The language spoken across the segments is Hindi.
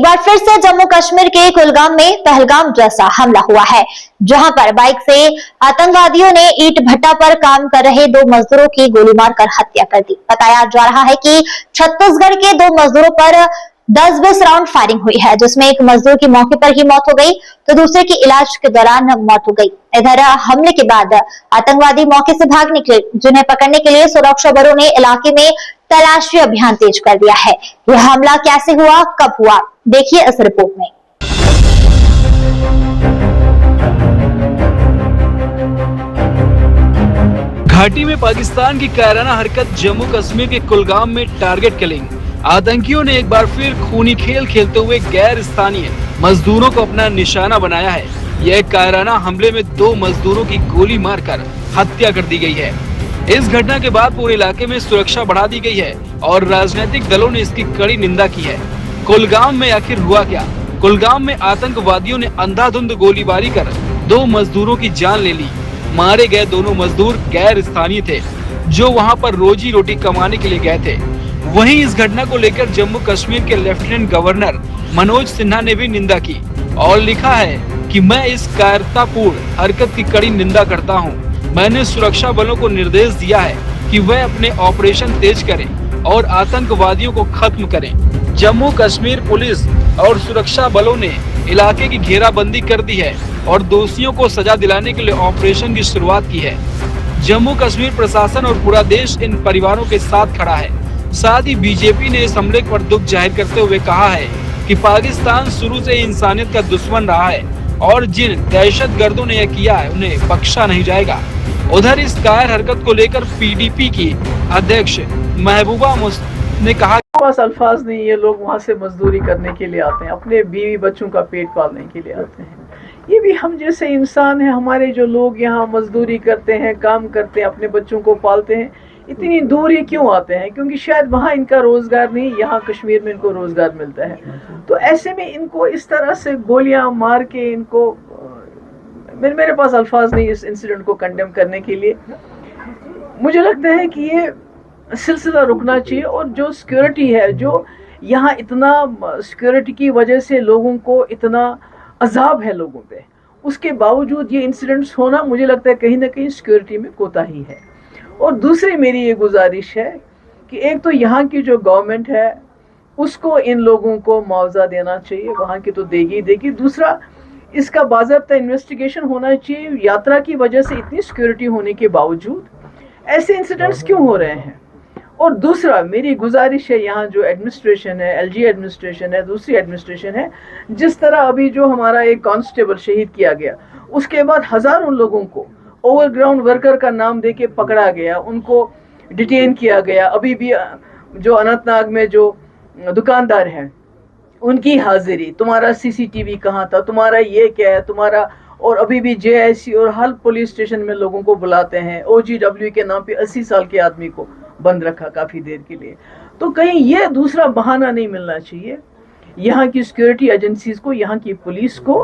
बार फिर से जम्मू कश्मीर के कुलगाम में पहलगाम जैसा हमला हुआ है, जहां पर बाइक से आतंकवादियों ने ईंट भट्टा पर काम कर रहे 2 मजदूरों की गोली मारकर हत्या कर दी। बताया जा रहा है कि छत्तीसगढ़ के 2 मजदूरों पर 10-20 राउंड फायरिंग हुई है, जिसमें एक मजदूर की मौके पर ही मौत हो गई तो दूसरे की इलाज के दौरान मौत हो गई। इधर हमले के बाद आतंकवादी मौके से भाग निकले, जिन्हें पकड़ने के लिए सुरक्षा बलों ने इलाके में तलाशी अभियान तेज कर दिया है। यह हमला कैसे हुआ, कब हुआ, देखिए इस रिपोर्ट में। घाटी में पाकिस्तान की कायराना हरकत, जम्मू कश्मीर के कुलगाम में टारगेट किलिंग। आतंकियों ने एक बार फिर खूनी खेल खेलते हुए गैर स्थानीय मजदूरों को अपना निशाना बनाया है। यह कायराना हमले में 2 मजदूरों की गोली मारकर हत्या कर दी गई है। इस घटना के बाद पूरे इलाके में सुरक्षा बढ़ा दी गई है और राजनीतिक दलों ने इसकी कड़ी निंदा की है। कुलगाम में आखिर हुआ क्या? कुलगाम में आतंकवादियों ने अंधाधुंध गोलीबारी कर 2 मजदूरों की जान ले ली। मारे गए दोनों मजदूर गैर स्थानीय थे, जो वहां पर रोजी रोटी कमाने के लिए गए थे। वहीं इस घटना को लेकर जम्मू कश्मीर के लेफ्टिनेंट गवर्नर मनोज सिन्हा ने भी निंदा की और लिखा है कि मैं इस कायरतापूर्ण हरकत की कड़ी निंदा करता हूं। मैंने सुरक्षा बलों को निर्देश दिया है कि वह अपने ऑपरेशन तेज करें और आतंकवादियों को खत्म करें। जम्मू कश्मीर पुलिस और सुरक्षा बलों ने इलाके की घेराबंदी कर दी है और दोषियों को सजा दिलाने के लिए ऑपरेशन की शुरुआत की है। जम्मू कश्मीर प्रशासन और पूरा देश इन परिवारों के साथ खड़ा है। साथ ही बीजेपी ने इस हमले पर दुख जाहिर करते हुए कहा है कि पाकिस्तान शुरू से इंसानियत का दुश्मन रहा है और जिन दहशतगर्दों ने यह किया है उन्हें बख्शा नहीं जाएगा। उधर इस कायर हरकत को लेकर पीडीपी की अध्यक्ष महबूबा ने कहा, पास अल्फाज नहीं, ये लोग वहाँ से मजदूरी करने के लिए आते हैं, अपने बीवी बच्चों का पेट पालने के लिए आते हैं। ये भी हम जैसे इंसान हैं। हमारे जो लोग यहाँ मजदूरी करते हैं, काम करते हैं, अपने बच्चों को पालते हैं, इतनी दूर ये क्यों आते हैं? क्योंकि शायद वहाँ इनका रोजगार नहीं, यहाँ कश्मीर में इनको रोजगार मिलता है। तो ऐसे में इनको इस तरह से गोलियां मार के इनको, मेरे पास अल्फाज नहीं इस इंसिडेंट को कंडेम करने के लिए। मुझे लगता है कि ये सिलसिला रुकना चाहिए और जो सिक्योरिटी है, जो यहाँ इतना सिक्योरिटी की वजह से लोगों को इतना अजाब है लोगों पे, उसके बावजूद ये इंसिडेंट्स होना, मुझे लगता है कहीं ना कहीं सिक्योरिटी में कोताही है। और दूसरी मेरी ये गुजारिश है कि एक तो यहाँ की जो गवर्नमेंट है उसको इन लोगों को मुआवजा देना चाहिए, वहाँ की तो देगी। दूसरा, इसका बाज़ाब्ता इन्वेस्टिगेशन होना चाहिए। यात्रा की वजह से इतनी सिक्योरिटी होने के बावजूद ऐसे इंसिडेंट्स क्यों हो रहे हैं? और दूसरा, मेरी गुजारिश है, यहाँ जो एडमिनिस्ट्रेशन है, एलजी एडमिनिस्ट्रेशन है, दूसरी एडमिनिस्ट्रेशन है, जिस तरह अभी जो हमारा एक कांस्टेबल शहीद किया गया, उसके बाद हज़ारों लोगों को ओवरग्राउंड वर्कर का नाम देके पकड़ा गया, उनको डिटेन किया गया। अभी भी जो अनंतनाग में जो दुकानदार हैं उनकी हाजिरी, तुम्हारा सीसीटीवी कहाँ था, तुम्हारा ये क्या है, तुम्हारा, और अभी भी जेआईसी और हर पुलिस स्टेशन में लोगों को बुलाते हैं। ओजीडब्ल्यू के नाम पे 80 साल के आदमी को बंद रखा काफ़ी देर के लिए। तो कहीं ये दूसरा बहाना नहीं मिलना चाहिए यहाँ की सिक्योरिटी एजेंसीज को, यहाँ की पुलिस को,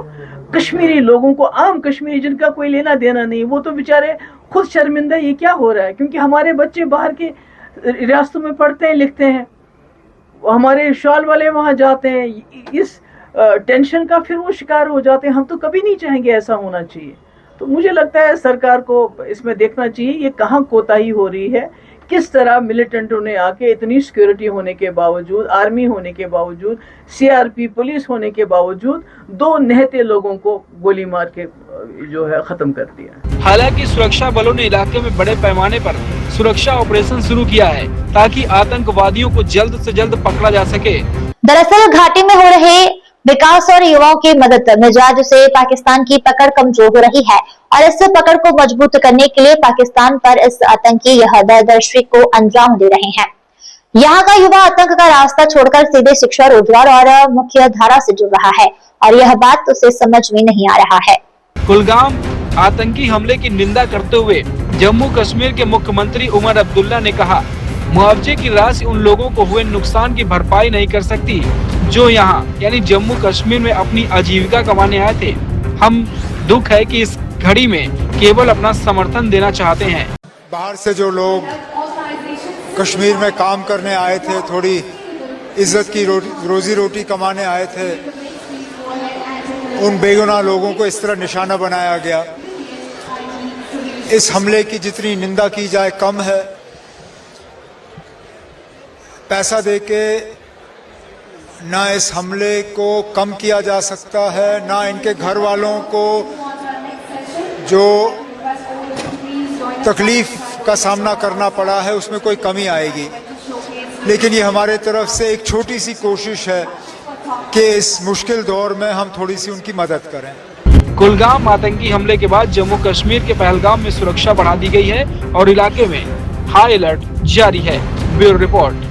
कश्मीरी लोगों को, आम कश्मीरी जिनका कोई लेना देना नहीं, वो तो बेचारे खुद शर्मिंदा ये क्या हो रहा है। क्योंकि हमारे बच्चे बाहर के रियासतों में पढ़ते हैं, लिखते हैं, हमारे शॉल वाले वहाँ जाते हैं, इस टेंशन का फिर वो शिकार हो जाते हैं। हम तो कभी नहीं चाहेंगे ऐसा होना चाहिए। तो मुझे लगता है सरकार को इसमें देखना चाहिए ये कहाँ कोताही हो रही है, किस तरह मिलिटेंटों ने आके इतनी सिक्योरिटी होने के बावजूद, आर्मी होने के बावजूद, सीआरपी पुलिस होने के बावजूद 2 निहत्थे लोगों को गोली मार के जो है खत्म कर दिया। हालांकि सुरक्षा बलों ने इलाके में बड़े पैमाने पर सुरक्षा ऑपरेशन शुरू किया है ताकि आतंकवादियों को जल्द से जल्द पकड़ा जा सके। दरअसल घाटी में हो रहे विकास और युवाओं की मदद मिजाज से पाकिस्तान की पकड़ कमजोर हो रही है और इस पकड़ को मजबूत करने के लिए पाकिस्तान पर इस आतंकी यह दरदर्शी को अंजाम दे रहे हैं। यहाँ का युवा आतंक का रास्ता छोड़कर सीधे शिक्षा, रोजगार और मुख्य धारा से जुड़ रहा है और यह बात उसे समझ में नहीं आ रहा है। कुलगाम आतंकी हमले की निंदा करते हुए जम्मू कश्मीर के मुख्यमंत्री उमर अब्दुल्ला ने कहा, मुआवजे की राशि उन लोगों को हुए नुकसान की भरपाई नहीं कर सकती जो यहाँ यानी जम्मू कश्मीर में अपनी आजीविका कमाने आए थे। हम दुख है कि इस घड़ी में केवल अपना समर्थन देना चाहते हैं। बाहर से जो लोग कश्मीर में काम करने आए थे, थोड़ी इज्जत की रोजी रोटी कमाने आए थे, उन बेगुनाह लोगों को इस तरह निशाना बनाया गया। इस हमले की जितनी निंदा की जाए कम है। पैसा देके ना इस हमले को कम किया जा सकता है, ना इनके घर वालों को जो तकलीफ का सामना करना पड़ा है उसमें कोई कमी आएगी। लेकिन ये हमारे तरफ से एक छोटी सी कोशिश है कि इस मुश्किल दौर में हम थोड़ी सी उनकी मदद करें। कुलगाम आतंकी हमले के बाद जम्मू कश्मीर के पहलगाम में सुरक्षा बढ़ा दी गई है और इलाके में हाई अलर्ट जारी है। Bureau report.